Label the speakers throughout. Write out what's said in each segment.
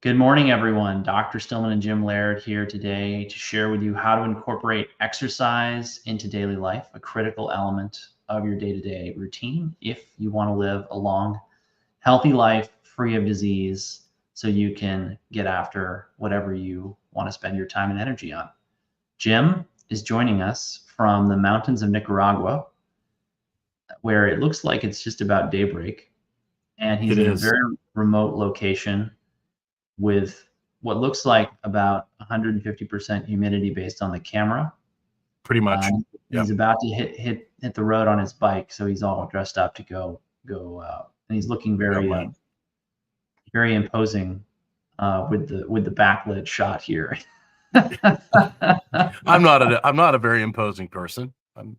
Speaker 1: Good morning, everyone. Dr. Stillman and Jim Laird here today to share with you how to incorporate exercise into daily life, a critical element of your day-to-day routine if you want to live a long, healthy life free of disease so you can get after whatever you want to spend your time and energy on. Jim is joining us from the mountains of Nicaragua, where it looks like it's just about daybreak, and he's in a very remote location with what looks like about 150% humidity based on the camera.
Speaker 2: Pretty much.
Speaker 1: He's about to hit the road on his bike, so he's all dressed up to go out, and he's looking very very imposing with the backlit shot here.
Speaker 2: I'm not a very imposing person. I'm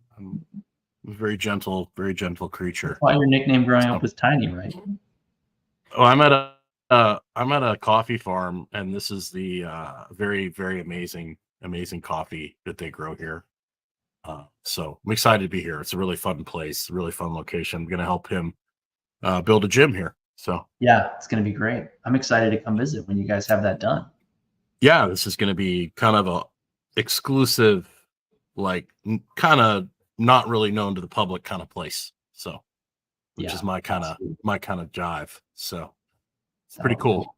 Speaker 2: a very gentle creature.
Speaker 1: That's why your nickname growing up was Tiny, right?
Speaker 2: Oh, I'm at a coffee farm, and this is the very, very amazing coffee that they grow here. So I'm excited to be here. It's a really fun place, really fun location. I'm going to help him build a gym here. So
Speaker 1: yeah, it's going to be great. I'm excited to come visit when you guys have that done.
Speaker 2: Yeah, this is going to be kind of a exclusive, like kind of not really known to the public kind of place. So, which is my kind of jive. So it's pretty cool.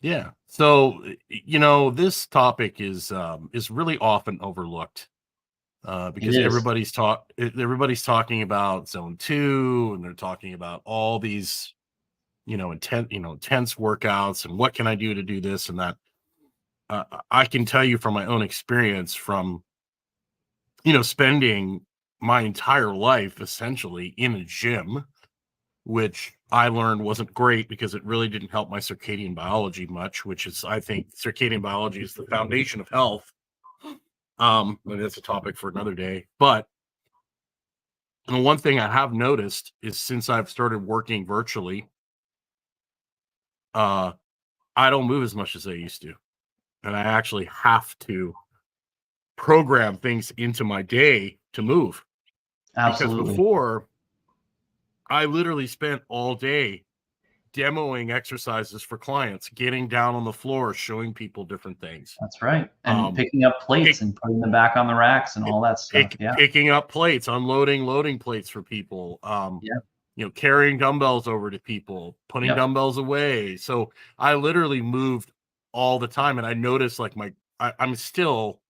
Speaker 2: Yeah. So, this topic is really often overlooked because everybody's talking about zone 2, and they're talking about all these, intense workouts and what can I do to do this and that. I can tell you from my own experience from, spending my entire life essentially in a gym, which I learned wasn't great because it really didn't help my circadian biology much, which is, I think circadian biology is the foundation of health. That's a topic for another day. But one thing I have noticed is since I've started working virtually, I don't move as much as I used to. And I actually have to program things into my day to move.
Speaker 1: Absolutely.
Speaker 2: Because before, I literally spent all day demoing exercises for clients, getting down on the floor, showing people different things.
Speaker 1: That's right. And picking up plates and putting them back on the racks and all that stuff.
Speaker 2: Picking up plates, loading plates for people. Carrying dumbbells over to people, putting dumbbells away. So I literally moved all the time, and I noticed like I'm still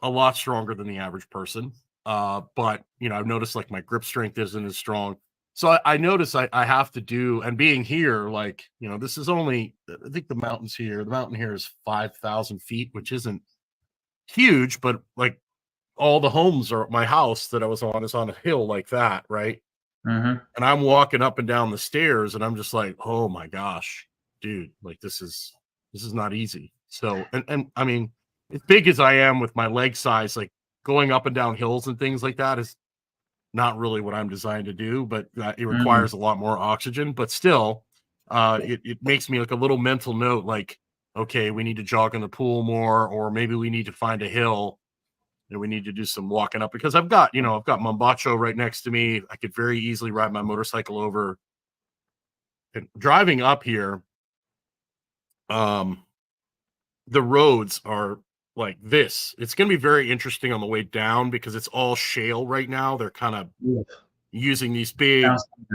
Speaker 2: a lot stronger than the average person, but I've noticed like my grip strength isn't as strong. So I noticed I have to do, and being here, like this is only, I think the mountain here is 5,000 feet, which isn't huge, but like all the homes are, my house that I was on is on a hill like that, right?
Speaker 1: Mm-hmm.
Speaker 2: And I'm walking up and down the stairs, and I'm just like, oh my gosh, dude, like this is not easy. So, and I mean, as big as I am with my leg size, like going up and down hills and things like that is not really what I'm designed to do, but it requires a lot more oxygen. But still, it makes me like a little mental note, like, okay, we need to jog in the pool more, or maybe we need to find a hill and we need to do some walking up, because I've got Mombacho right next to me. I could very easily ride my motorcycle over. And driving up here, the roads are like this. It's going to be very interesting on the way down because it's all shale right now. They're kind of using these big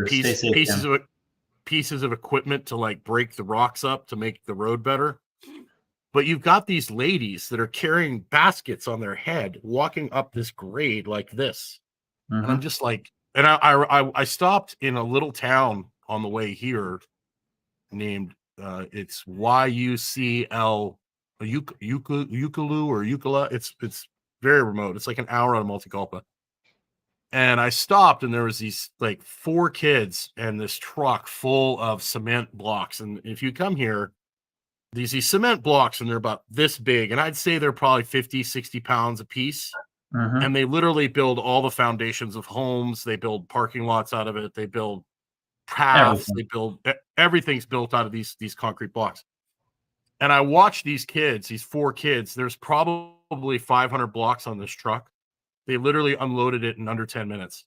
Speaker 2: pieces of equipment to like break the rocks up to make the road better. But you've got these ladies that are carrying baskets on their head, walking up this grade like this. Mm-hmm. And I'm just like, and I stopped in a little town on the way here named it's YUCL Uculu or Ucala. It's very remote. It's like an hour out of Multiculpa. And I stopped, and there was these like 4 kids and this truck full of cement blocks. And if you come here, these cement blocks, and they're about this big, and I'd say they're probably 50, 60 pounds a piece. Mm-hmm. And they literally build all the foundations of homes. They build parking lots out of it. They build paths. Everything's built out of these concrete blocks. And I watched these kids, these 4 kids. There's probably 500 blocks on this truck. They literally unloaded it in under 10 minutes.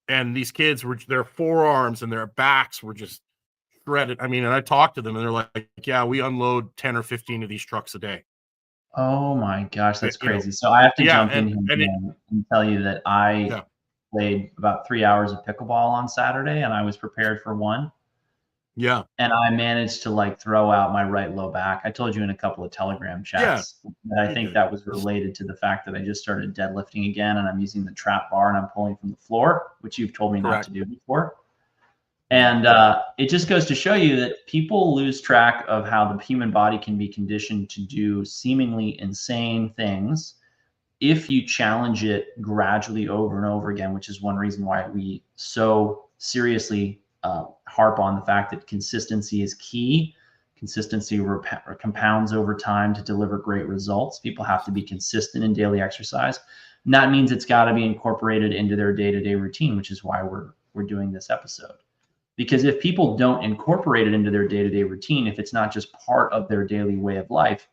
Speaker 2: And these kids their forearms and their backs were just shredded. I mean, and I talked to them and they're like, yeah, we unload 10 or 15 of these trucks a day.
Speaker 1: Oh my gosh, that's
Speaker 2: You know,
Speaker 1: crazy. So I have to
Speaker 2: yeah.
Speaker 1: jump in here and tell you that I
Speaker 2: Yeah.
Speaker 1: played about 3 hours of pickleball on Saturday, and I was prepared for one.
Speaker 2: Yeah.
Speaker 1: And I managed to like throw out my right low back. I told you in a couple of Telegram
Speaker 2: Yeah.
Speaker 1: chats that I think that was related to the fact that I just started deadlifting again, and I'm using the trap bar and I'm pulling from the floor, which you've told me not to do before. And it just goes to show you that people lose track of how the human body can be conditioned to do seemingly insane things if you challenge it gradually over and over again, which is one reason why we so seriously harp on the fact that consistency is key. Consistency compounds over time to deliver great results. People have to be consistent in daily exercise. And that means it's got to be incorporated into their day-to-day routine, which is why we're doing this episode. Because if people don't incorporate it into their day-to-day routine, if it's not just part of their daily way of life,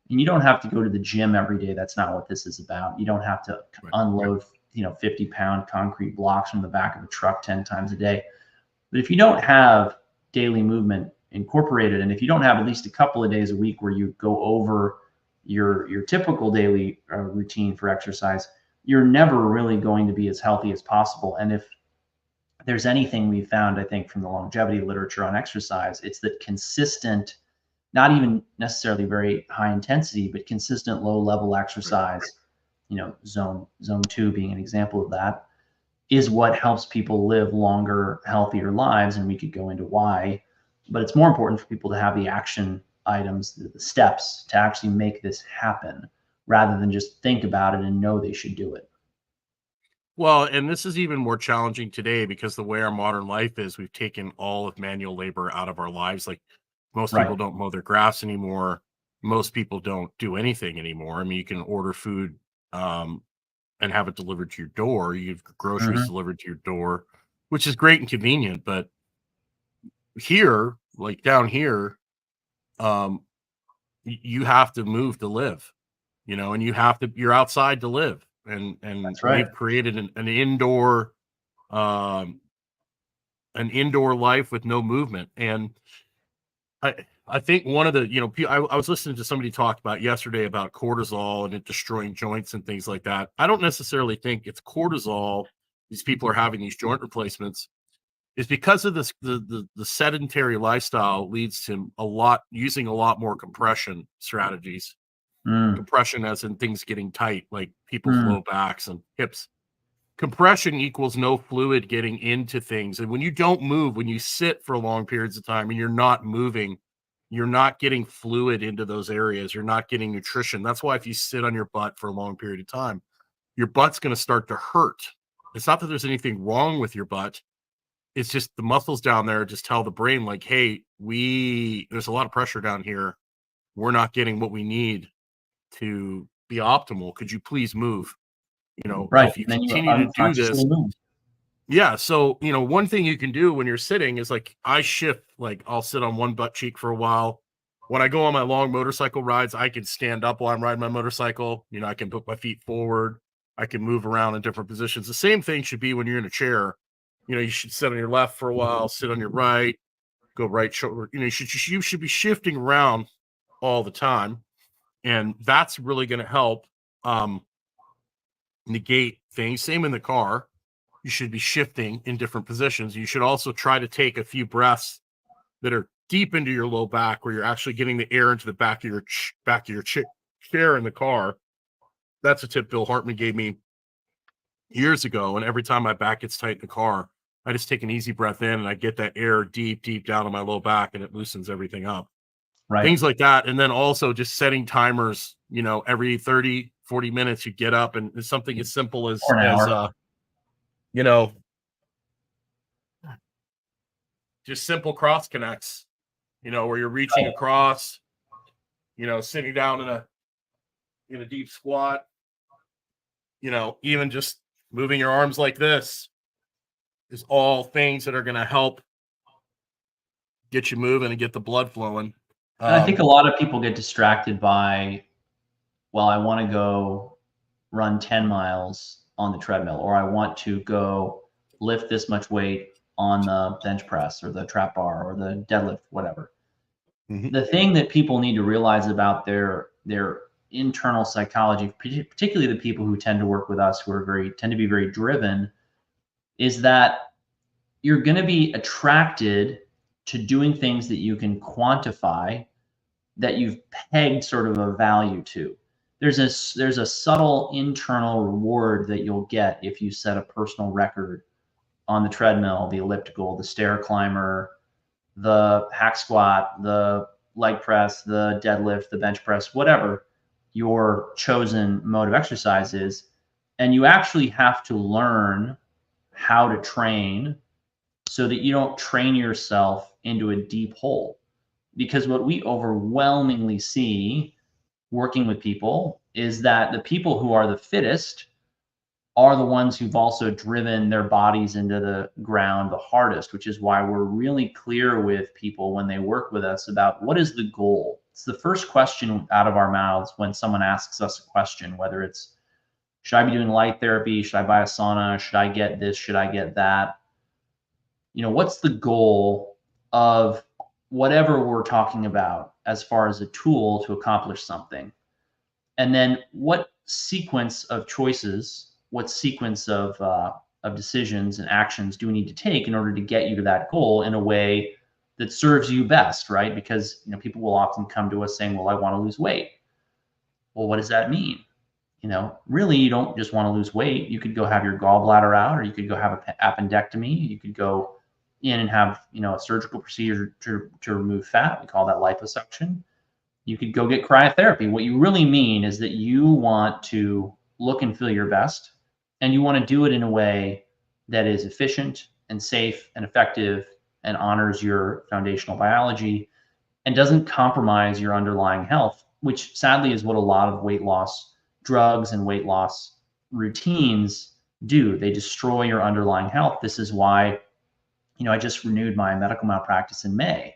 Speaker 1: and you don't have to go to the gym every day. That's not what this is about. You don't have to unload, 50-pound concrete blocks from the back of a truck 10 times a day. But if you don't have daily movement incorporated, and if you don't have at least a couple of days a week where you go over your typical daily routine for exercise, you're never really going to be as healthy as possible. And if there's anything we've found, I think, from the longevity literature on exercise, it's that consistent, not even necessarily very high intensity, but consistent low level exercise, zone 2 being an example of that, is what helps people live longer, healthier lives. And we could go into why, but it's more important for people to have the action items, the steps to actually make this happen, rather than just think about it and know they should do it.
Speaker 2: Well, and this is even more challenging today because the way our modern life is, we've taken all of manual labor out of our lives. Like most people don't mow their grass anymore. Most people don't do anything anymore. I mean, you can order food and have it delivered to your door. You have groceries delivered to your door, which is great and convenient. But here, like down here, you have to move to live, and you're outside to live. And we've created an indoor life with no movement. And I think one of the, I was listening to somebody talk about yesterday about cortisol and it destroying joints and things like that. I don't necessarily think it's cortisol. These people are having these joint replacements is because of this, the sedentary lifestyle leads to using a lot more compression strategies. Compression as in things getting tight, like people's low backs and hips. Compression equals no fluid getting into things. And when you don't move, when you sit for long periods of time and you're not moving, you're not getting fluid into those areas. You're not getting nutrition. That's why if you sit on your butt for a long period of time, your butt's going to start to hurt. It's not that there's anything wrong with your butt. It's just the muscles down there just tell the brain like, hey, there's a lot of pressure down here. We're not getting what we need to be optimal. Could you please move? If you continue to do this. Yeah. So, one thing you can do when you're sitting is like I shift, like I'll sit on one butt cheek for a while. When I go on my long motorcycle rides, I can stand up while I'm riding my motorcycle. I can put my feet forward. I can move around in different positions. The same thing should be when you're in a chair. You should sit on your left for a while, sit on your right, go right shoulder. You should be shifting around all the time. And that's really going to help negate things. Same in the car. You should be shifting in different positions. You should also try to take a few breaths that are deep into your low back, where you're actually getting the air into the back of your chair in the car. That's a tip Bill Hartman gave me years ago. And every time my back gets tight in the car, I just take an easy breath in and I get that air deep, deep down in my low back, and it loosens everything up. Things like that. And then also just setting timers, every 30, 40 minutes you get up, and it's something as simple as just simple cross connects, where you're reaching across, sitting down in a deep squat, even just moving your arms like this is all things that are going to help get you moving and get the blood flowing.
Speaker 1: And I think a lot of people get distracted by, well, I want to go run 10 miles on the treadmill, or I want to go lift this much weight on the bench press or the trap bar or the deadlift, whatever.
Speaker 2: Mm-hmm.
Speaker 1: The thing that people need to realize about their internal psychology, particularly the people who tend to work with us, who tend to be very driven, is that you're going to be attracted to doing things that you can quantify, that you've pegged sort of a value to. There's a subtle internal reward that you'll get if you set a personal record on the treadmill, the elliptical, the stair climber, the hack squat, the leg press, the deadlift, the bench press, whatever your chosen mode of exercise is. And you actually have to learn how to train so that you don't train yourself into a deep hole. Because what we overwhelmingly see working with people is that the people who are the fittest are the ones who've also driven their bodies into the ground the hardest, which is why we're really clear with people when they work with us about what is the goal. It's the first question out of our mouths when someone asks us a question, whether it's, should I be doing light therapy? Should I buy a sauna? Should I get this? Should I get that? You know, what's the goal of whatever we're talking about as far as a tool to accomplish something? And then what sequence of choices, what sequence of decisions and actions do we need to take in order to get you to that goal in a way that serves you best, right? Because, you know, people will often come to us saying, well, I want to lose weight. Well, what does that mean? You know, really, you don't just want to lose weight. You could go have your gallbladder out, or you could go have an appendectomy. You could go in and have, you know, a surgical procedure to remove fat. We call that liposuction. You could go get cryotherapy. What you really mean is that you want to look and feel your best, and you want to do it in a way that is efficient and safe and effective and honors your foundational biology and doesn't compromise your underlying health, which sadly is what a lot of weight loss drugs and weight loss routines do. They destroy your underlying health. This is why, you know, I just renewed my medical malpractice in May.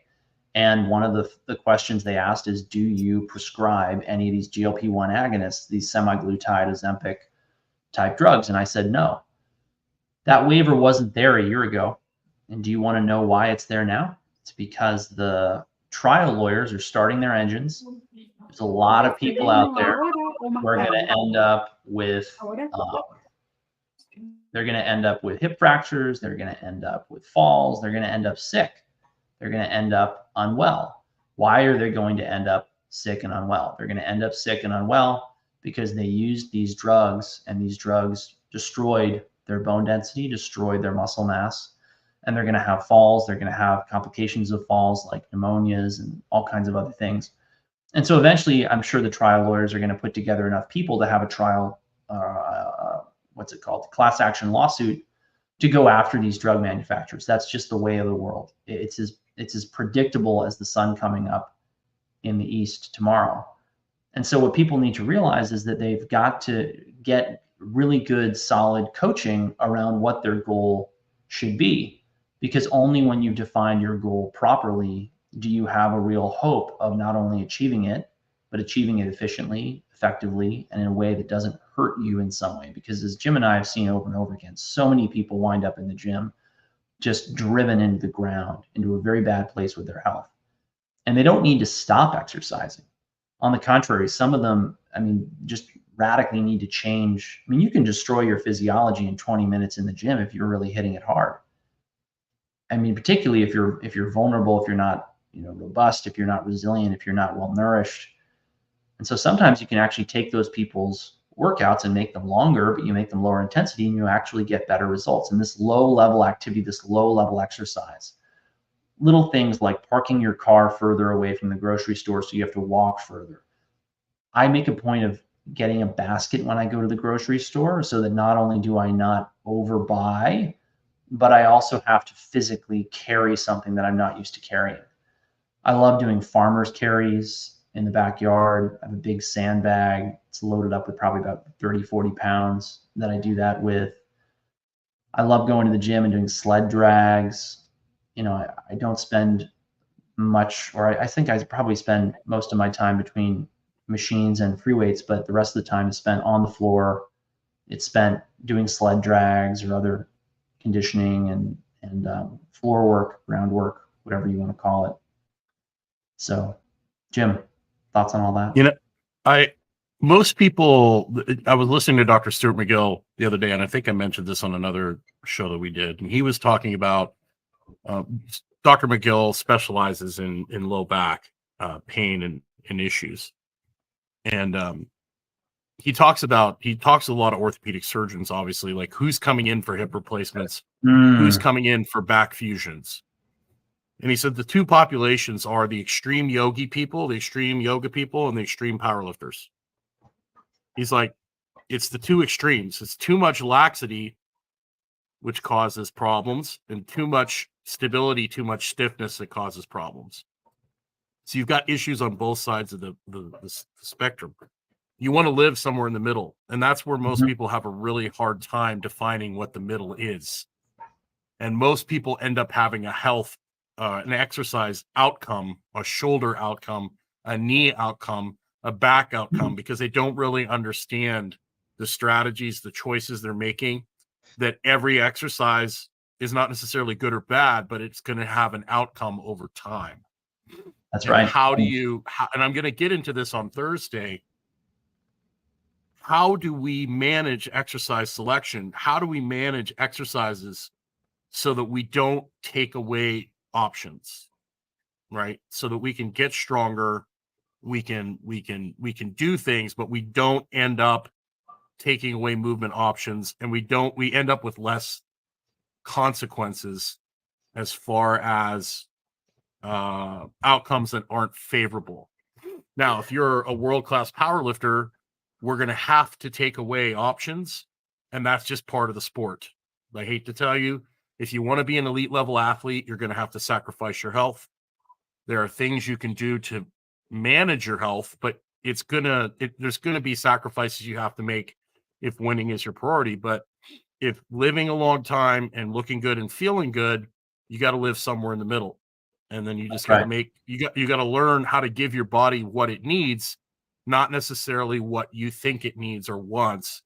Speaker 1: And one of the questions they asked is, do you prescribe any of these GLP-1 agonists, these semaglutide, Ozempic type drugs? And I said, no. That waiver wasn't there a year ago. And do you want to know why it's there now? It's because the trial lawyers are starting their engines. There's a lot of people out there who are going to end up with hip fractures. They're going to end up with falls. They're going to end up sick. They're going to end up unwell. Why are they going to end up sick and unwell? They're going to end up sick and unwell because they used these drugs, and these drugs destroyed their bone density, destroyed their muscle mass, and they're going to have falls. They're going to have complications of falls like pneumonias and all kinds of other things. And so eventually, I'm sure the trial lawyers are going to put together enough people to have a trial, class action lawsuit to go after these drug manufacturers. That's just the way of the world. It's as predictable as the sun coming up in the east tomorrow. And so what people need to realize is that they've got to get really good, solid coaching around what their goal should be, because only when you've defined your goal properly do you have a real hope of not only achieving it, but achieving it efficiently, effectively, and in a way that doesn't hurt you in some way. Because as Jim and I have seen over and over again, so many people wind up in the gym just driven into the ground, into a very bad place with their health. And they don't need to stop exercising. On the contrary, some of them, I mean, just radically need to change. I mean, you can destroy your physiology in 20 minutes in the gym if you're really hitting it hard. I mean, particularly if you're vulnerable, if you're not, you know, robust, if you're not resilient, if you're not well nourished. And so sometimes you can actually take those people's workouts and make them longer, but you make them lower intensity and you actually get better results. And this low level activity, this low level exercise, little things like parking your car further away from the grocery store so you have to walk further. I make a point of getting a basket when I go to the grocery store so that not only do I not overbuy, but I also have to physically carry something that I'm not used to carrying. I love doing farmer's carries in the backyard. I have a big sandbag. It's loaded up with probably about 30, 40 pounds that I do that with. I love going to the gym and doing sled drags. You know, I don't spend much, or I think I probably spend most of my time between machines and free weights, but the rest of the time is spent on the floor. It's spent doing sled drags or other conditioning and floor work, groundwork, whatever you want to call it. So, Jim, thoughts on all that?
Speaker 2: You know, most people, I was listening to Dr. Stuart McGill the other day, and I think I mentioned this on another show that we did, and he was talking about, Dr. McGill specializes in low back pain and issues. And he talks to a lot of orthopedic surgeons, obviously, like who's coming in for hip replacements, who's coming in for back fusions. And he said the two populations are the extreme yoga people, and the extreme powerlifters. He's like, it's the two extremes. It's too much laxity, which causes problems, and too much stability, too much stiffness that causes problems. So you've got issues on both sides of the spectrum. You want to live somewhere in the middle, and that's where most people have a really hard time defining what the middle is. And most people end up having a health, an exercise outcome, a shoulder outcome, a knee outcome, a back outcome, because they don't really understand the strategies, the choices they're making, that every exercise is not necessarily good or bad, but it's going to have an outcome over time.
Speaker 1: That's
Speaker 2: and
Speaker 1: right.
Speaker 2: How do you, and I'm going to get into this on Thursday. How do we manage exercise selection? How do we manage exercises so that we don't take away options, right? So that we can get stronger, we can do things, but we don't end up taking away movement options, and we end up with less consequences as far as outcomes that aren't favorable. Now, if you're a world-class powerlifter, we're going to have to take away options, and that's just part of the sport. I hate to tell you, if you want to be an elite level athlete, you're going to have to sacrifice your health. There are things you can do to manage your health, but there's going to be sacrifices you have to make if winning is your priority. But if living a long time and looking good and feeling good, you got to live somewhere in the middle. And then you just got to you got to learn how to give your body what it needs, not necessarily what you think it needs or wants.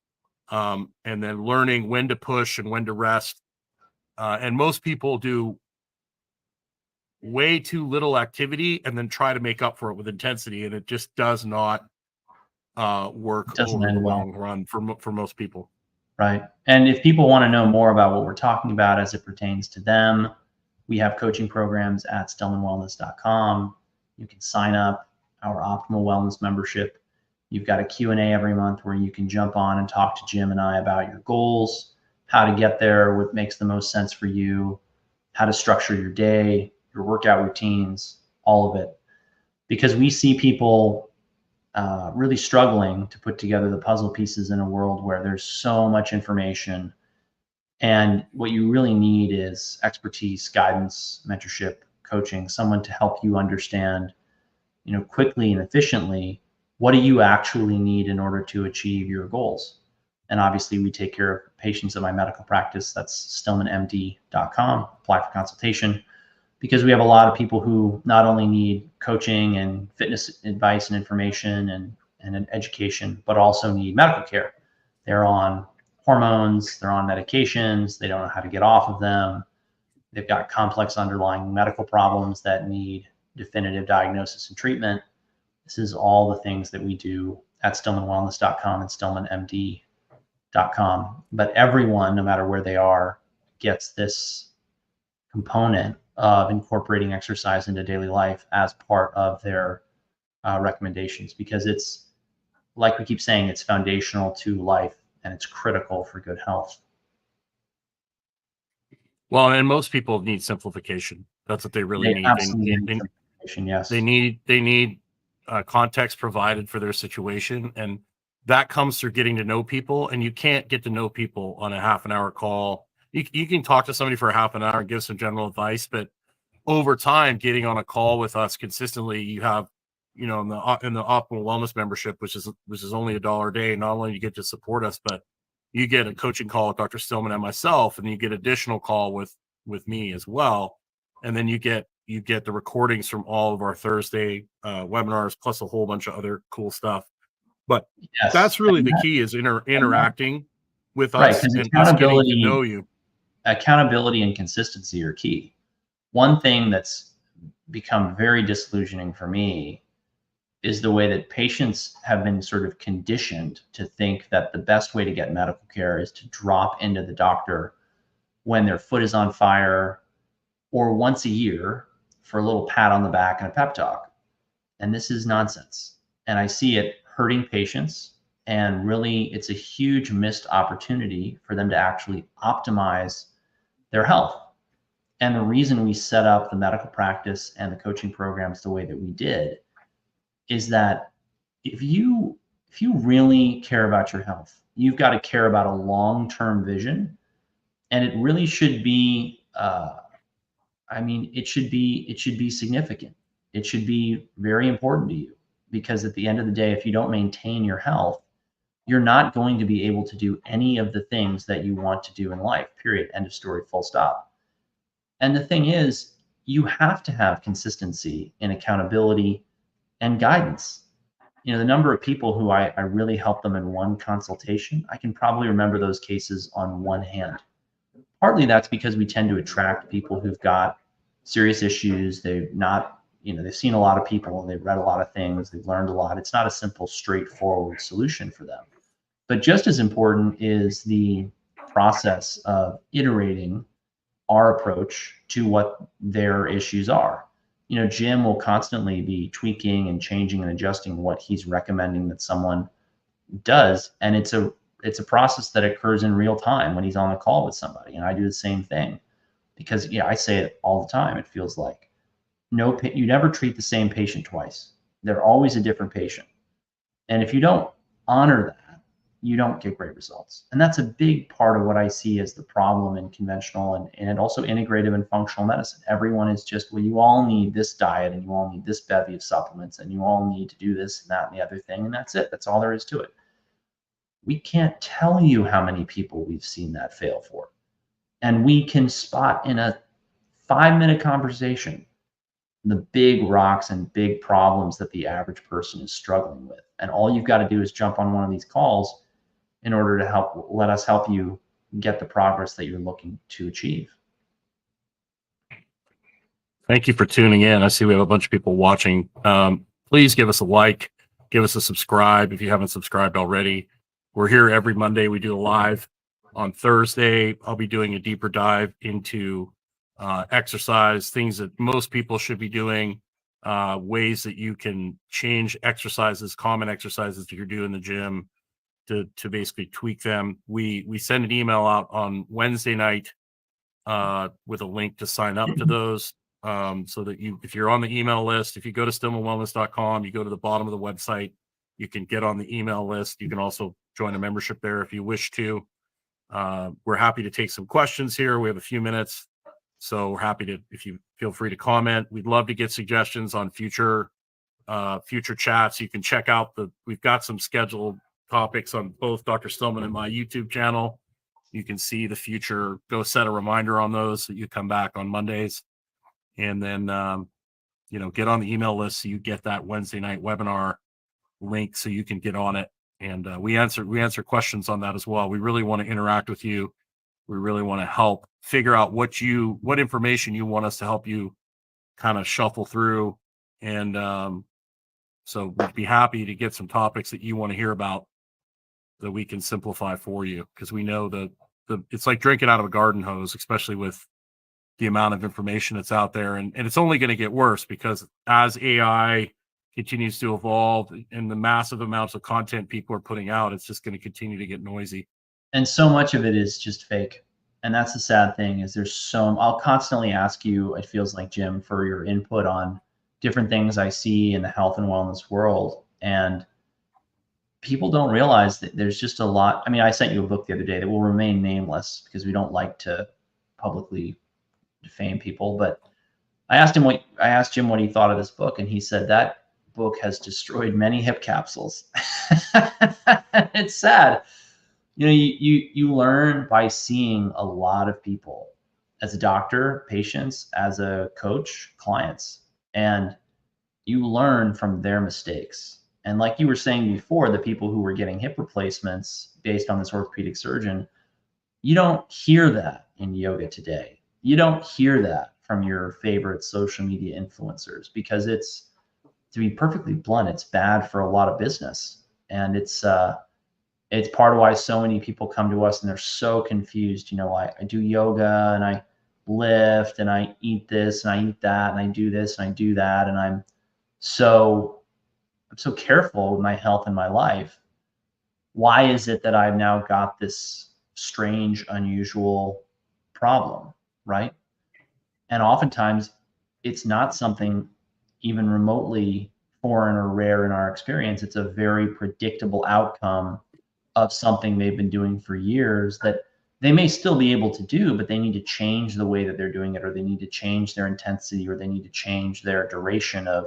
Speaker 2: And then learning when to push and when to rest. And most people do way too little activity and then try to make up for it with intensity, and it just does not work over the long run for most people.
Speaker 1: Right. And if people want to know more about what we're talking about as it pertains to them, we have coaching programs at stillmanwellness.com. You can sign up our Optimal Wellness membership. You've got a Q&A every month where you can jump on and talk to Jim and I about your goals, how to get there, what makes the most sense for you, how to structure your day, your workout routines, all of it. Because we see people really struggling to put together the puzzle pieces in a world where there's so much information. And what you really need is expertise, guidance, mentorship, coaching, someone to help you understand, quickly and efficiently, what do you actually need in order to achieve your goals? And obviously we take care of patients at my medical practice. That's stillmanmd.com. Apply for consultation, because we have a lot of people who not only need coaching and fitness advice and information and an education, but also need medical care. They're on hormones, they're on medications, they don't know how to get off of them. They've got complex underlying medical problems that need definitive diagnosis and treatment. This is all the things that we do at stillmanwellness.com and stillmanmd.com. But everyone, no matter where they are, gets this component of incorporating exercise into daily life as part of their recommendations, because it's, like we keep saying, it's foundational to life and it's critical for good health.
Speaker 2: Well, and most people need simplification. That's what they really need.
Speaker 1: Absolutely need simplification, yes.
Speaker 2: They need context provided for their situation, and that comes through getting to know people. And you can't get to know people on a half an hour call. You can talk to somebody for a half an hour and give some general advice, but over time, getting on a call with us consistently, you have, in the Optimal Wellness membership, which is only $1 a day. Not only do you get to support us, but you get a coaching call with Dr. Stillman and myself, and you get additional call with me as well. And then you get the recordings from all of our Thursday webinars, plus a whole bunch of other cool stuff. But yes, that's really the key, is interacting with us and us getting to know you.
Speaker 1: accountability and consistency are key. One thing that's become very disillusioning for me is the way that patients have been sort of conditioned to think that the best way to get medical care is to drop into the doctor when their foot is on fire or once a year for a little pat on the back and a pep talk. And this is nonsense. And I see it hurting patients. And really, it's a huge missed opportunity for them to actually optimize their health. And the reason we set up the medical practice and the coaching programs the way that we did is that if you really care about your health, you've got to care about a long-term vision, and it really should be. It should be significant. It should be very important to you, because at the end of the day, if you don't maintain your health, you're not going to be able to do any of the things that you want to do in life. Period. End of story. Full stop. And the thing is, you have to have consistency and accountability and guidance. You know, the number of people who I really help them in one consultation, I can probably remember those cases on one hand. Partly that's because we tend to attract people who've got serious issues. They've not, they've seen a lot of people, they've read a lot of things, they've learned a lot. It's not a simple, straightforward solution for them. But just as important is the process of iterating our approach to what their issues are. Jim will constantly be tweaking and changing and adjusting what he's recommending that someone does. And it's a process that occurs in real time when he's on a call with somebody. And I do the same thing, because I say it all the time. It feels like you never treat the same patient twice. They're always a different patient. And if you don't honor that, you don't get great results. And that's a big part of what I see as the problem in conventional and also integrative and functional medicine. Everyone is just, well, you all need this diet and you all need this bevy of supplements and you all need to do this and that and the other thing. And that's it. That's all there is to it. We can't tell you how many people we've seen that fail for. And we can spot in a 5-minute conversation the big rocks and big problems that the average person is struggling with. And all you've got to do is jump on one of these calls in order to let us help you get the progress that you're looking to achieve.
Speaker 2: Thank you for tuning in. I see we have a bunch of people watching. Please give us a like, give us a subscribe if you haven't subscribed already. We're here every Monday. We do a live. On Thursday, I'll be doing a deeper dive into exercise, things that most people should be doing, ways that you can change exercises, common exercises that you're doing in the gym to basically tweak them. We send an email out on Wednesday night with a link to sign up to those, so that if you're on the email list, if you go to stillmanwellness.com, you go to the bottom of the website, you can get on the email list. You can also join a membership there if you wish to. We're happy to take some questions here. We have a few minutes, so we're happy to, if you feel free to comment. We'd love to get suggestions on future chats. You can check out we've got some scheduled topics on both Dr. Stillman and my YouTube channel. You can see the future. Go set a reminder on those so you come back on Mondays, and then get on the email list so you get that Wednesday night webinar link so you can get on it. And we answer questions on that as well. We really want to interact with you. We really want to help figure out what information you want us to help you kind of shuffle through. And so we'd be happy to get some topics that you want to hear about that we can simplify for you, because we know that it's like drinking out of a garden hose, especially with the amount of information that's out there. And it's only going to get worse, because as AI continues to evolve and the massive amounts of content people are putting out, it's just going to continue to get noisy.
Speaker 1: And so much of it is just fake. And that's the sad thing, is I'll constantly ask you, it feels like, Jim, for your input on different things I see in the health and wellness world. And people don't realize that there's just a lot. I mean, I sent you a book the other day that will remain nameless because we don't like to publicly defame people. But I asked Jim what he thought of this book, and he said that book has destroyed many hip capsules. It's sad. You learn by seeing a lot of people, as a doctor, patients, as a coach, clients, and you learn from their mistakes. And like you were saying before, the people who were getting hip replacements based on this orthopedic surgeon, You don't hear that in yoga today. You don't hear that from your favorite social media influencers because it's, to be perfectly blunt, it's bad for a lot of business. And it's part of why so many people come to us and they're so confused. I do yoga and I lift and I eat this and I eat that and I do this and I do that. And I'm so careful with my health and my life. Why is it that I've now got this strange, unusual problem, right? And oftentimes it's not something even remotely foreign or rare in our experience. It's a very predictable outcome of something they've been doing for years that they may still be able to do, but they need to change the way that they're doing it, or they need to change their intensity, or they need to change their duration of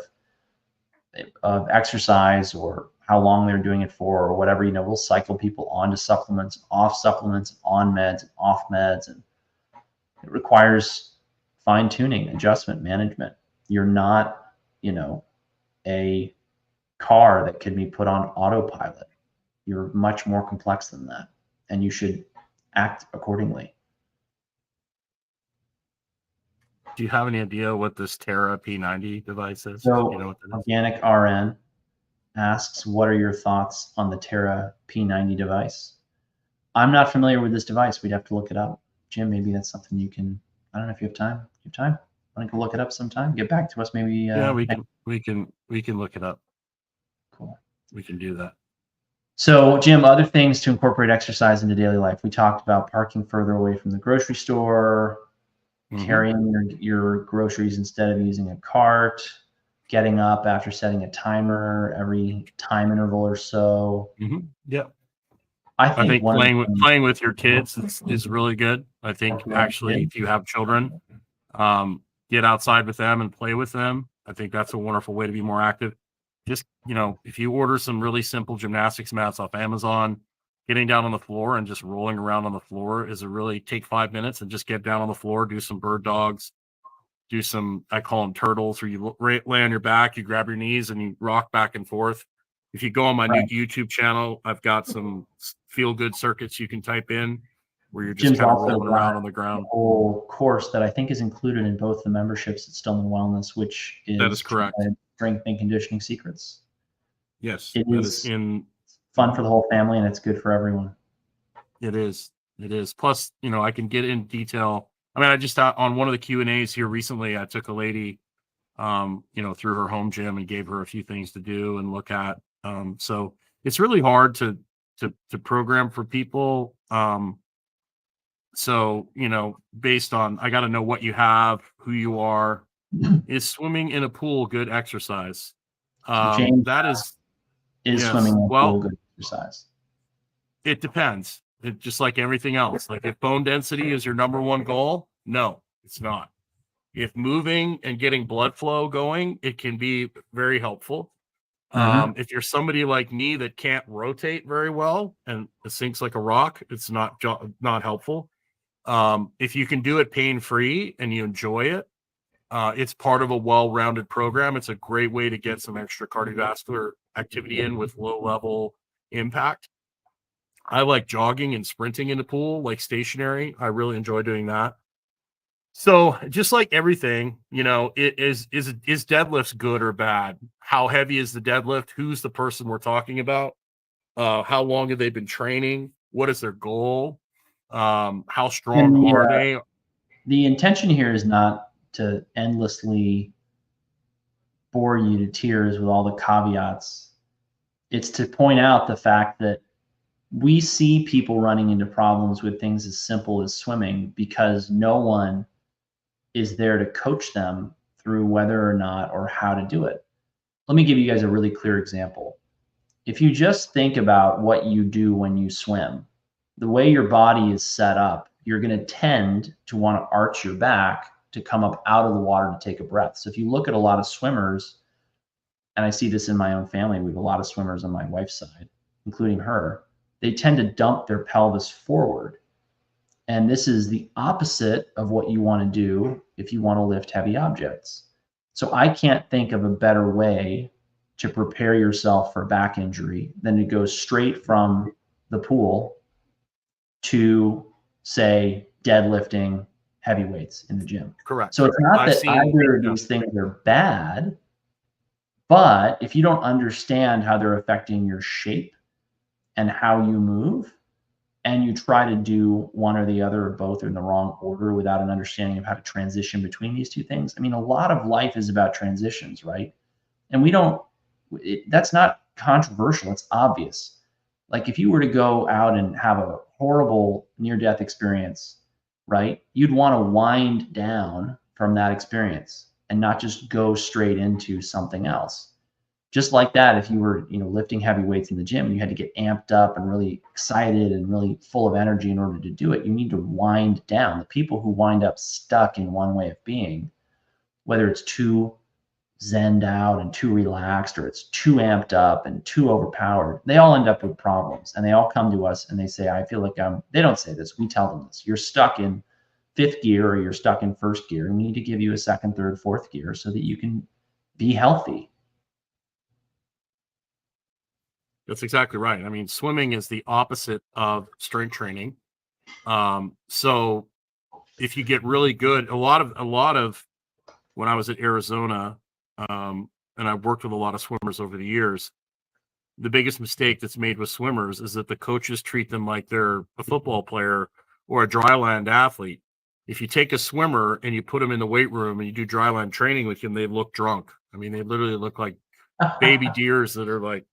Speaker 1: exercise, or how long they're doing it for, or whatever. We'll cycle people onto supplements, off supplements, on meds, off meds, and it requires fine tuning, adjustment, management. You're not, a car that can be put on autopilot. You're much more complex than that, and you should act accordingly.
Speaker 2: Do you have any idea what this Terra P90 device is?
Speaker 1: So,
Speaker 2: Do you know what that is?
Speaker 1: Organic RN asks, what are your thoughts on the Terra P90 device? I'm not familiar with this device. We'd have to look it up. Jim, maybe that's something you can, I don't know if you have time. You have time? I can look it up sometime. Get back to us maybe.
Speaker 2: Yeah, we can look it up.
Speaker 1: Cool.
Speaker 2: We can do that.
Speaker 1: So, Jim, other things to incorporate exercise into daily life. We talked about parking further away from the grocery store, carrying your groceries instead of using a cart, getting up after setting a timer every time interval or so.
Speaker 2: Yeah.
Speaker 1: I think
Speaker 2: playing with your kids is really good. I think actually, if you have children, get outside with them and play with them. I think that's a wonderful way to be more active. Just, if you order some really simple gymnastics mats off Amazon, getting down on the floor and just rolling around on the floor is take 5 minutes and just get down on the floor, do some bird dogs, do some, I call them turtles, where you lay on your back, you grab your knees and you rock back and forth. If you go on my new YouTube channel, I've got some feel good circuits you can type in where you're just kind of rolling around on the ground.
Speaker 1: A whole course that I think is included in both the memberships at Stillman Wellness, which is
Speaker 2: that is correct.
Speaker 1: Strength and Conditioning Secrets.
Speaker 2: Yes,
Speaker 1: it is fun for the whole family and it's good for everyone.
Speaker 2: It is. Plus, I can get in detail. I mean, I just on one of the Q&As here recently, I took a lady, through her home gym and gave her a few things to do and look at. So it's really hard to program for people. So, based on, I got to know what you have, who you are. Is swimming in a pool good exercise?
Speaker 1: James,
Speaker 2: that is yes.
Speaker 1: Swimming in a pool good exercise?
Speaker 2: It depends. Just like everything else. Like if bone density is your number one goal, no, it's not. If moving and getting blood flow going, it can be very helpful. If you're somebody like me that can't rotate very well and it sinks like a rock, it's not helpful. If you can do it pain-free and you enjoy it, it's part of a well-rounded program. It's a great way to get some extra cardiovascular activity in with low-level impact. I like jogging and sprinting in the pool, like stationary. I really enjoy doing that. So just like everything, is deadlifts good or bad? How heavy is the deadlift? Who's the person we're talking about? How long have they been training? What is their goal? How strong are they?
Speaker 1: The intention here is not to endlessly bore you to tears with all the caveats. It's to point out the fact that we see people running into problems with things as simple as swimming because no one is there to coach them through whether or not or how to do it. Let me give you guys a really clear example. If you just think about what you do when you swim, the way your body is set up, you're going to tend to want to arch your back to come up out of the water to take a breath. So if you look at a lot of swimmers, and I see this in my own family, we have a lot of swimmers on my wife's side, including her, they tend to dump their pelvis forward. And this is the opposite of what you want to do if you want to lift heavy objects. So I can't think of a better way to prepare yourself for back injury than to go straight from the pool to say, deadlifting heavy weights in the gym.
Speaker 2: Correct.
Speaker 1: So it's not that either of these things are bad, but if you don't understand how they're affecting your shape and how you move, and you try to do one or the other or both in the wrong order without an understanding of how to transition between these two things. I mean, a lot of life is about transitions, right? And that's not controversial. It's obvious. Like if you were to go out and have a horrible near-death experience, right? You'd want to wind down from that experience and not just go straight into something else. Just like that, if you were, lifting heavy weights in the gym and you had to get amped up and really excited and really full of energy in order to do it, you need to wind down. The people who wind up stuck in one way of being, whether it's too zenned out and too relaxed, or it's too amped up and too overpowered, they all end up with problems. And they all come to us and they say, I feel like they don't say this, we tell them this, you're stuck in fifth gear or you're stuck in first gear, and we need to give you a second, third, fourth gear so that you can be healthy.
Speaker 2: That's exactly right. I mean, swimming is the opposite of strength training. So if you get really good, a lot of when I was at Arizona, and I've worked with a lot of swimmers over the years, the biggest mistake that's made with swimmers is that the coaches treat them like they're a football player or a dryland athlete. If you take a swimmer and you put them in the weight room and you do dryland training with them, they look drunk. I mean, they literally look like baby deers that are like,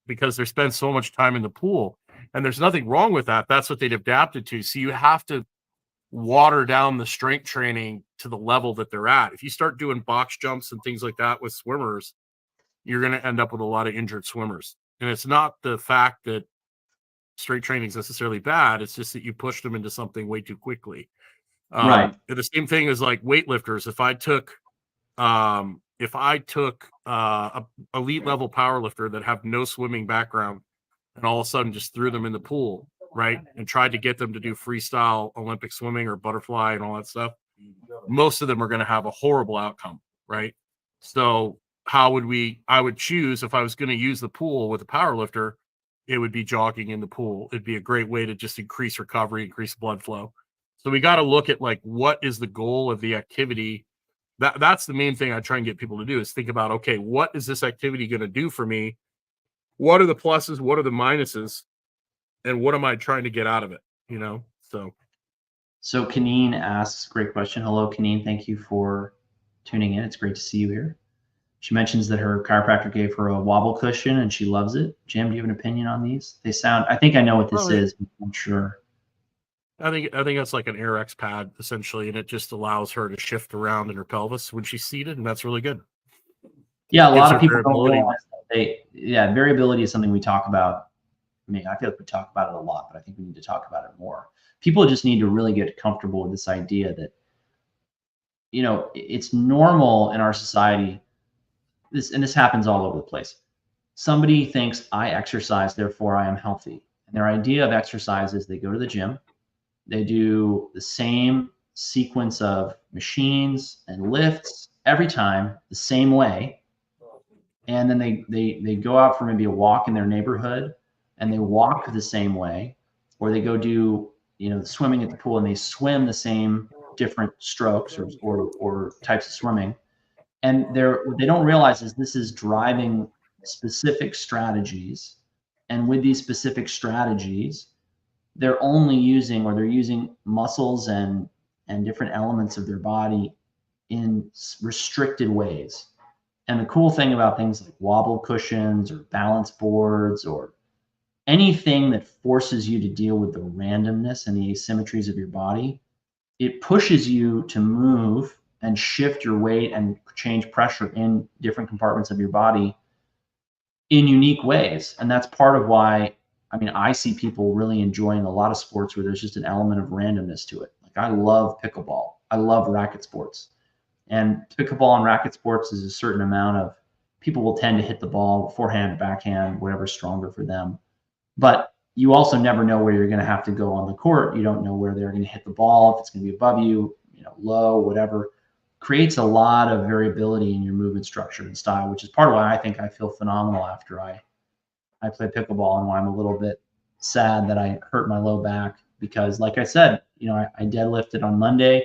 Speaker 2: because they spend so much time in the pool, and there's nothing wrong with that. That's what they've adapted to. So you have to water down the strength training to the level that they're at. If you start doing box jumps and things like that with swimmers, you're going to end up with a lot of injured swimmers. And it's not the fact that strength training is necessarily bad. It's just that you push them into something way too quickly.
Speaker 1: Right.
Speaker 2: The same thing as like weightlifters. If I took a elite level powerlifter that have no swimming background and all of a sudden just threw them in the pool, right, and tried to get them to do freestyle Olympic swimming or butterfly and all that stuff, most of them are going to have a horrible outcome, right? So I would choose, if I was going to use the pool with a powerlifter, it would be jogging in the pool. It'd be a great way to just increase recovery, increase blood flow. So we got to look at like, what is the goal of the activity? That's the main thing I try and get people to do, is think about, okay, what is this activity going to do for me? What are the pluses? What are the minuses? And what am I trying to get out of it?
Speaker 1: So Kaneen asks, great question. Hello, Kaneen. Thank you for tuning in. It's great to see you here. She mentions that her chiropractor gave her a wobble cushion and she loves it. Jim, do you have an opinion on these? I think I know what this is. I'm sure.
Speaker 2: I think that's like an AirX pad essentially, and it just allows her to shift around in her pelvis when she's seated, and that's really good.
Speaker 1: Yeah, a lot of people don't realize that variability is something we talk about. I mean, I feel like we talk about it a lot, but I think we need to talk about it more. People just need to really get comfortable with this idea that, it's normal in our society. This happens all over the place. Somebody thinks, I exercise, therefore I am healthy. And their idea of exercise is they go to the gym, they do the same sequence of machines and lifts every time the same way. And then they go out for maybe a walk in their neighborhood and they walk the same way, or they go do, swimming at the pool and they swim the same different strokes or types of swimming. And they don't realize is this is driving specific strategies. And with these specific strategies, they're using muscles and different elements of their body in restricted ways. And the cool thing about things like wobble cushions or balance boards or anything that forces you to deal with the randomness and the asymmetries of your body, it pushes you to move and shift your weight and change pressure in different compartments of your body in unique ways. And that's part of why, I see people really enjoying a lot of sports where there's just an element of randomness to it. Like I love pickleball. I love racket sports. And pickleball and racket sports is a certain amount of, people will tend to hit the ball forehand, backhand, whatever's stronger for them. But you also never know where you're going to have to go on the court. You don't know where they're going to hit the ball, if it's going to be above you, low, whatever. Creates a lot of variability in your movement structure and style, which is part of why I think I feel phenomenal after I play pickleball, and why I'm a little bit sad that I hurt my low back because like I said, I deadlifted on Monday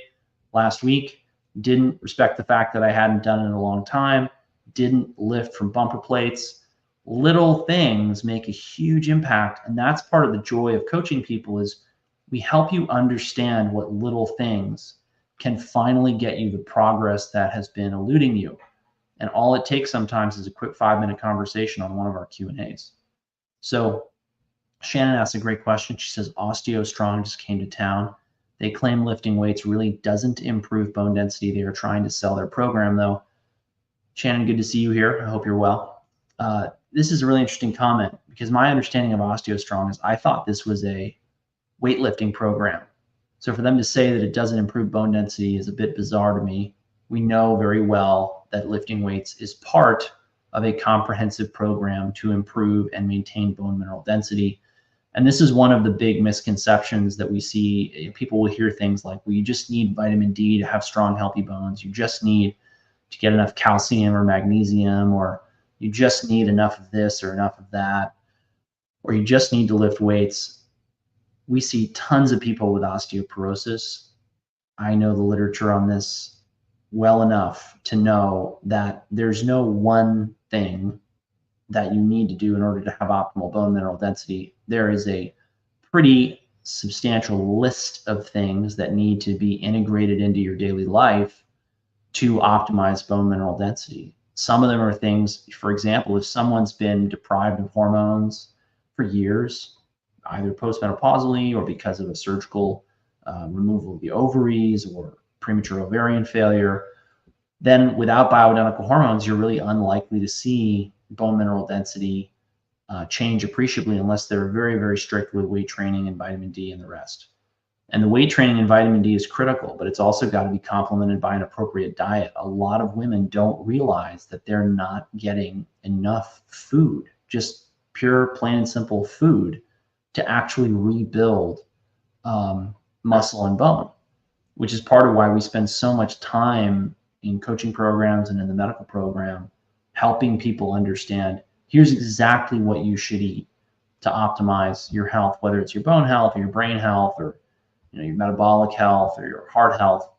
Speaker 1: last week, didn't respect the fact that I hadn't done it in a long time, didn't lift from bumper plates. Little things make a huge impact. And that's part of the joy of coaching people is we help you understand what little things can finally get you the progress that has been eluding you. And all it takes sometimes is a quick 5-minute conversation on one of our Q&As. So Shannon asked a great question. She says, Osteo Strong just came to town. They claim lifting weights really doesn't improve bone density. They are trying to sell their program though. Shannon, good to see you here. I hope you're well. This is a really interesting comment because my understanding of Osteo Strong is I thought this was a weightlifting program. So for them to say that it doesn't improve bone density is a bit bizarre to me. We know very well that lifting weights is part of a comprehensive program to improve and maintain bone mineral density. And this is one of the big misconceptions that we see. People will hear things like, well, you just need vitamin D to have strong, healthy bones. You just need to get enough calcium or magnesium, or you just need enough of this or enough of that, or you just need to lift weights. We see tons of people with osteoporosis. I know the literature on this well enough to know that there's no one thing that you need to do in order to have optimal bone mineral density. There is a pretty substantial list of things that need to be integrated into your daily life to optimize bone mineral density. Some of them are things, for example, if someone's been deprived of hormones for years, either postmenopausally or because of a surgical removal of the ovaries or premature ovarian failure, then without bioidentical hormones, you're really unlikely to see bone mineral density change appreciably unless they're very, very strict with weight training and vitamin D and the rest. And the weight training and vitamin D is critical, but it's also got to be complemented by an appropriate diet. A lot of women don't realize that they're not getting enough food, just pure, plain and simple food, to actually rebuild muscle and bone, which is part of why we spend so much time in coaching programs and in the medical program helping people understand here's exactly what you should eat to optimize your health, whether it's your bone health or your brain health or your metabolic health or your heart health.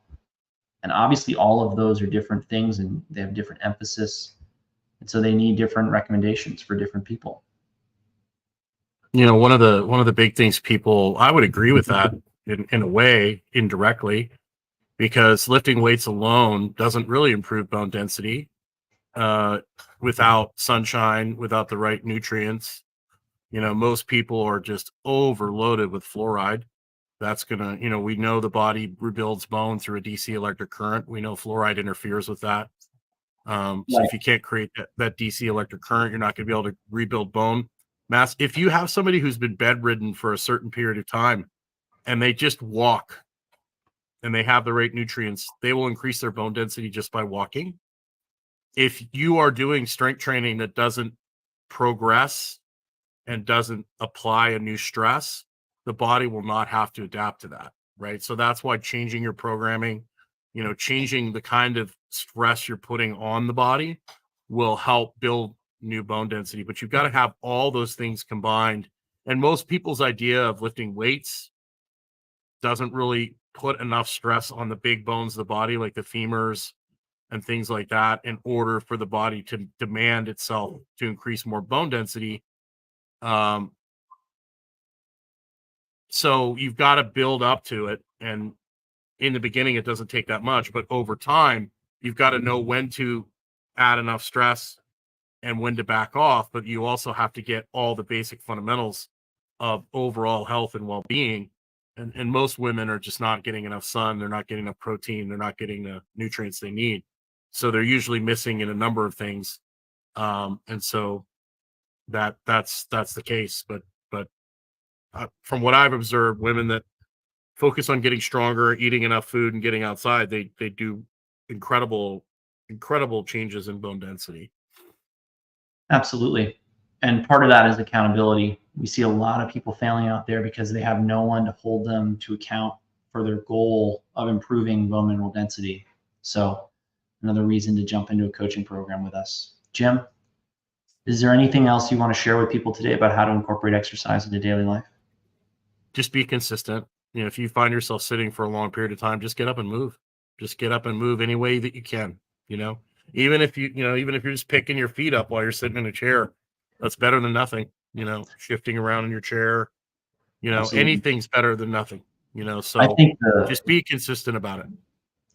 Speaker 1: And obviously all of those are different things and they have different emphasis. And so they need different recommendations for different people.
Speaker 2: One of the big things I would agree with that in a way, indirectly, because lifting weights alone doesn't really improve bone density without sunshine, without the right nutrients. Most people are just overloaded with fluoride. That's gonna, we know the body rebuilds bone through a DC electric current. We know fluoride interferes with that. So if you can't create that DC electric current, you're not going to be able to rebuild bone mass. If you have somebody who's been bedridden for a certain period of time and they just walk and they have the right nutrients, they will increase their bone density just by walking. If you are doing strength training that doesn't progress and doesn't apply a new stress, the body will not have to adapt to that, right? So that's why changing your programming, changing the kind of stress you're putting on the body will help build new bone density. But you've got to have all those things combined. And most people's idea of lifting weights doesn't really put enough stress on the big bones of the body, like the femurs and things like that, in order for the body to demand itself to increase more bone density. So you've got to build up to it. And in the beginning, it doesn't take that much, but over time, you've got to know when to add enough stress and when to back off. But you also have to get all the basic fundamentals of overall health and well-being. And most women are just not getting enough sun. They're not getting enough protein. They're not getting the nutrients they need. So they're usually missing in a number of things. And so that's the case. But from what I've observed, women that focus on getting stronger, eating enough food, and getting outside, they do incredible changes in bone density.
Speaker 1: Absolutely. And part of that is accountability. We see a lot of people failing out there because they have no one to hold them to account for their goal of improving bone mineral density. So another reason to jump into a coaching program with us. Jim, is there anything else you want to share with people today about how to incorporate exercise into daily life?
Speaker 2: just be consistent. You know, if you find yourself sitting for a long period of time, just get up and move. Just get up and move any way that you can, you know, even if even if you're just picking your feet up while you're sitting in a chair, that's better than nothing, you know, shifting around in your chair, you know,
Speaker 1: Absolutely.
Speaker 2: anything's better than nothing, you know,
Speaker 1: I
Speaker 2: so
Speaker 1: think
Speaker 2: just be consistent about it.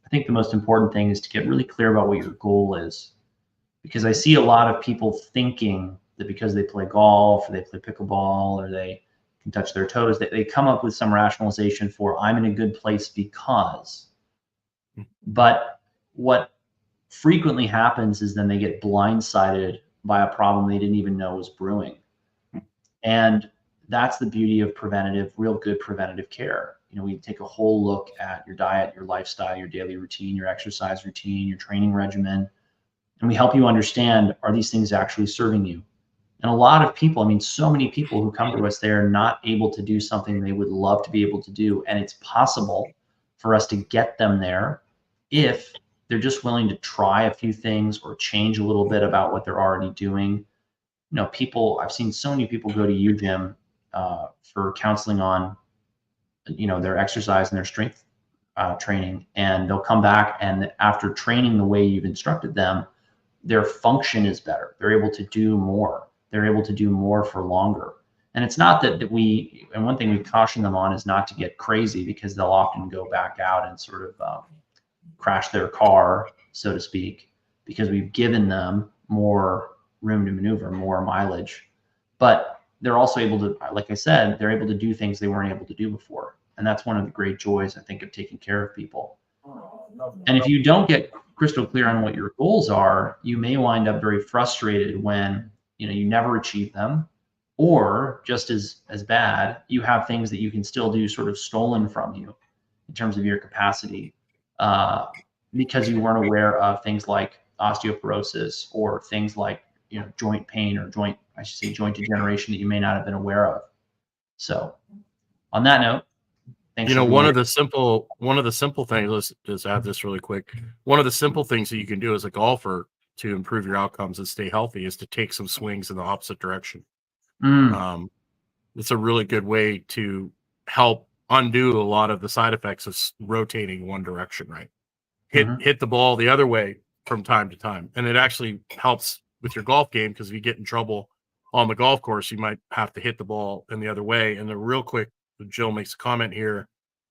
Speaker 1: I think the most important thing is to get really clear about what your goal is, because I see a lot of people thinking that because they play golf or they play pickleball or they can touch their toes, that they come up with some rationalization for I'm in a good place because. But what frequently happens is then they get blindsided by a problem they didn't even know was brewing. And that's the beauty of real good preventative care. You know, we take a whole look at your diet, your lifestyle, your daily routine, your exercise routine, your training regimen, and we help you understand, are these things actually serving you? And a lot of people, I mean, so many people who come to us, they're not able to do something they would love to be able to do. And it's possible for us to get them there if they're just willing to try a few things or change a little bit about what they're already doing. You know, I've seen so many people go to you, Jim, for counseling on, their exercise and their strength training. And they'll come back, and after training the way you've instructed them, their function is better. They're able to do more. They're able to do more for longer. And it's not that and one thing we caution them on is not to get crazy, because they'll often go back out and sort of crash their car, so to speak, because we've given them more room to maneuver, more mileage. But they're also able to, like I said, they're able to do things they weren't able to do before. And that's one of the great joys, I think, of taking care of people. And if you don't get crystal clear on what your goals are, you may wind up very frustrated when you never achieve them, or just as bad, you have things that you can still do sort of stolen from you in terms of your capacity, because you weren't aware of things like osteoporosis or things like joint pain or joint degeneration that you may not have been aware of. So on that note, thanks.
Speaker 2: You know, one of the simple things, let's just add this really quick. One of the simple things that you can do as a golfer to improve your outcomes and stay healthy is to take some swings in the opposite direction. It's a really good way to help undo a lot of the side effects of rotating one direction, right? Hit the ball the other way from time to time. And it actually helps with your golf game, because if you get in trouble on the golf course, you might have to hit the ball in the other way. And then real quick, Jill makes a comment here.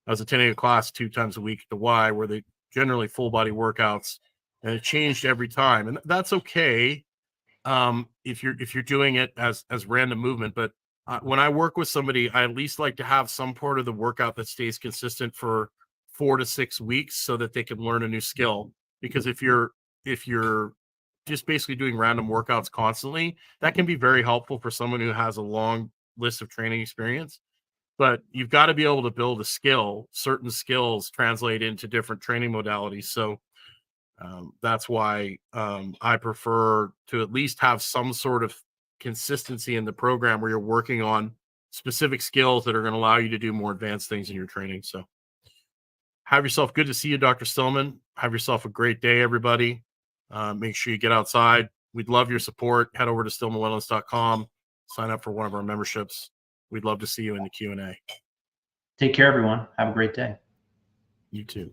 Speaker 2: I was attending a class 2 times a week at the Y, where they generally full body workouts, and it changed every time. And that's okay if you're doing it as random movement. But when I work with somebody, I at least like to have some part of the workout that stays consistent for 4 to 6 weeks, so that they can learn a new skill. Because if you're just basically doing random workouts constantly, that can be very helpful for someone who has a long list of training experience. But you've got to be able to build a skill. Certain skills translate into different training modalities. So that's why I prefer to at least have some sort of consistency in the program, where you're working on specific skills that are going to allow you to do more advanced things in your training. So have yourself, good to see you, Dr. Stillman. Have yourself a great day, everybody. Make sure you get outside. We'd love your support. Head over to stillmanwellness.com. Sign up for one of our memberships. We'd love to see you in the Q&A.
Speaker 1: Take care, everyone. Have a great day.
Speaker 2: You too.